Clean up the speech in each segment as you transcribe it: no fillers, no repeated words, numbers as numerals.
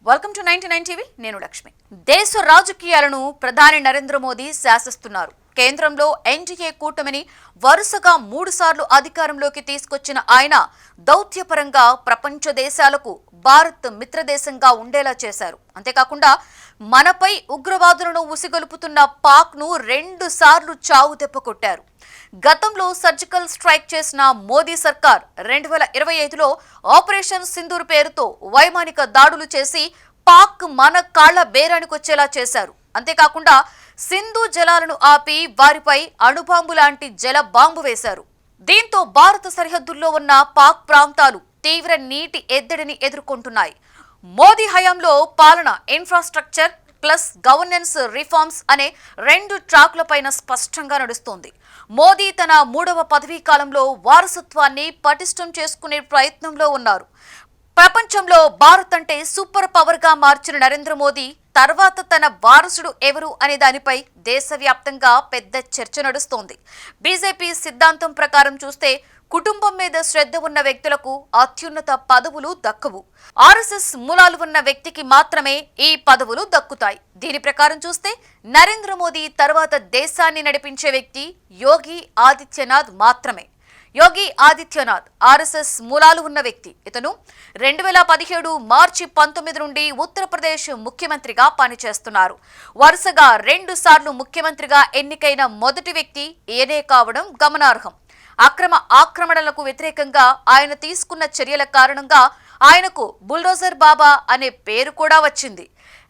Welcome to 99 TV నేను లక్ష్మి. దేశ రాజకీయాలను ప్రధాని నరేంద్ర మోదీ శాసిస్తున్నారు. కేంద్రంలో ఎన్డీఏ కూటమిని వరుసగా 3 సార్లు అధికారంలోకి తీసుకొచ్చిన ఆయన దౌత్యపరంగా ప్రపంచ దేశాలకు భారత్ మిత్రదేశంగా ఉండేలా చేశారు. అంతేకాకుండా మనపై ఉగ్రవాదులను ఉసిగొలుపుతున్న పాక్ను 2 సార్లు చావు దెబ్బ కొట్టారు. గతంలో సర్జికల్ స్ట్రైక్ చేసిన మోదీ సర్కార్ 2025లో ఆపరేషన్ సింధూర్ పేరుతో వైమానిక దాడులు చేసి పాక్ మన కాళ్ల బేరానికొచ్చేలా చేశారు. అంతేకాకుండా సింధు జలాలను ఆపి వారిపై అణుబాంబు లాంటి జల బాంబు వేశారు. దీంతో భారత సరిహద్దుల్లో ఉన్న పాక్ ప్రాంతాలు తీవ్ర నీటి ఎద్దడిని ఎదుర్కొంటున్నాయి. మోదీ హయాంలో పాలన ఇన్ఫ్రాస్ట్రక్చర్ ప్లస్ గవర్నెన్స్ రిఫార్మ్స్ అనే 2 ట్రాక్లపైన స్పష్టంగా నడుస్తోంది. మోదీ తన 3వ పదవీ కాలంలో వారసత్వాన్ని పటిష్టం చేసుకునే ప్రయత్నంలో ఉన్నారు. ప్రపంచంలో భారత్ అంటే సూపర్ పవర్ గా మార్చిన నరేంద్ర మోదీ తర్వాత తన వారసుడు ఎవరు అనే దానిపై దేశవ్యాప్తంగా పెద్ద చర్చ నడుస్తోంది. బీజేపీ సిద్ధాంతం ప్రకారం చూస్తే కుటుంబం మీద శ్రద్ధ ఉన్న వ్యక్తులకు అత్యున్నత పదవులు దక్కవు. ఆర్ఎస్ఎస్ మూలాలు ఉన్న వ్యక్తికి మాత్రమే ఈ పదవులు దక్కుతాయి. దీని ప్రకారం చూస్తే నరేంద్ర మోదీ తర్వాత దేశాన్ని నడిపించే వ్యక్తి యోగి ఆదిత్యనాథ్ మాత్రమే. యోగి ఆదిత్యనాథ్ ఆర్ఎస్ఎస్ మూలాలు ఉన్న వ్యక్తి. ఇతను 2017 మార్చి 19 నుండి ఉత్తరప్రదేశ్ ముఖ్యమంత్రిగా పనిచేస్తున్నారు. వరుసగా 2 సార్లు ముఖ్యమంత్రిగా ఎన్నికైన మొదటి వ్యక్తి ఈయనే కావడం గమనార్హం. అక్రమ ఆక్రమణలకు వ్యతిరేకంగా ఆయన తీసుకున్న చర్యల కారణంగా ఆయనకు బుల్డోజర్ బాబా అనే పేరు కూడా వచ్చింది.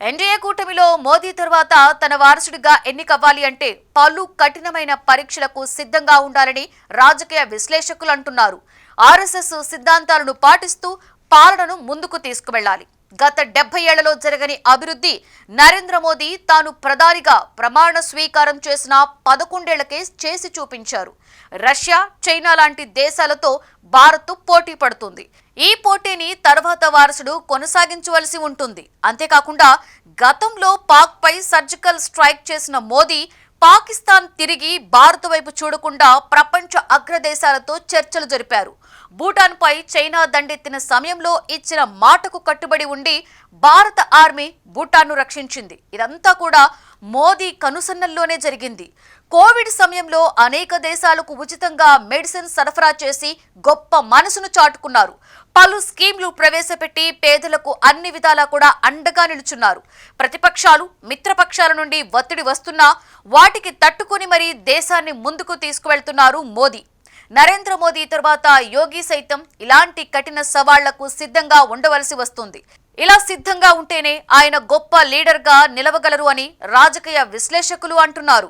ఎన్డీఏ కూటమిలో మోదీ తర్వాత తన వారసుడిగా ఎన్నికవ్వాలి అంటే పలు కఠినమైన పరీక్షలకు సిద్ధంగా ఉండాలని రాజకీయ విశ్లేషకులు అంటున్నారు. ఆర్ఎస్ఎస్ సిద్ధాంతాలను పాటిస్తూ పాలనను ముందుకు తీసుకువెళ్లాలి. గత 70 ఏళ్లలో జరగని అభివృద్ధి నరేంద్ర మోదీ తాను ప్రధానిగా ప్రమాణ స్వీకారం చేసిన 11 ఏళ్లకే చేసి చూపించారు. రష్యా, చైనా లాంటి దేశాలతో భారత్ పోటీ పడుతుంది. ఈ పోటీని తర్వాత వారసుడు కొనసాగించవలసి ఉంటుంది. అంతేకాకుండా గతంలో పాక్ పై సర్జికల్ స్ట్రైక్ చేసిన మోదీ పాకిస్తాన్ తిరిగి భారత్ వైపు చూడకుండా ప్రపంచ అగ్రదేశాలతో చర్చలు జరిపారు. భూటాన్ పై చైనా దండెత్తిన సమయంలో ఇచ్చిన మాటకు కట్టుబడి ఉండి భారత ఆర్మీ భూటాన్ను రక్షించింది. ఇదంతా కూడా మోదీ కనుసన్నల్లోనే జరిగింది. కోవిడ్ సమయంలో అనేక దేశాలకు ఉచితంగా మెడిసిన్ సరఫరా చేసి గొప్ప మనసును చాటుకున్నారు. పలు స్కీమ్లు ప్రవేశపెట్టి పేదలకు అన్ని విధాలా కూడా అండగా నిలుచున్నారు. ప్రతిపక్షాలు, మిత్రపక్షాల నుండి ఒత్తిడి వస్తున్నా వాటికి తట్టుకుని మరీ దేశాన్ని ముందుకు తీసుకువెళ్తున్నారు మోదీ. నరేంద్ర మోదీ తర్వాత యోగి సైతం ఇలాంటి కఠిన సవాళ్లకు సిద్ధంగా ఉండవలసి వస్తుంది. ఇలా సిద్ధంగా ఉంటేనే ఆయన గొప్ప లీడర్గా నిలవగలరు అని రాజకీయ విశ్లేషకులు అంటున్నారు.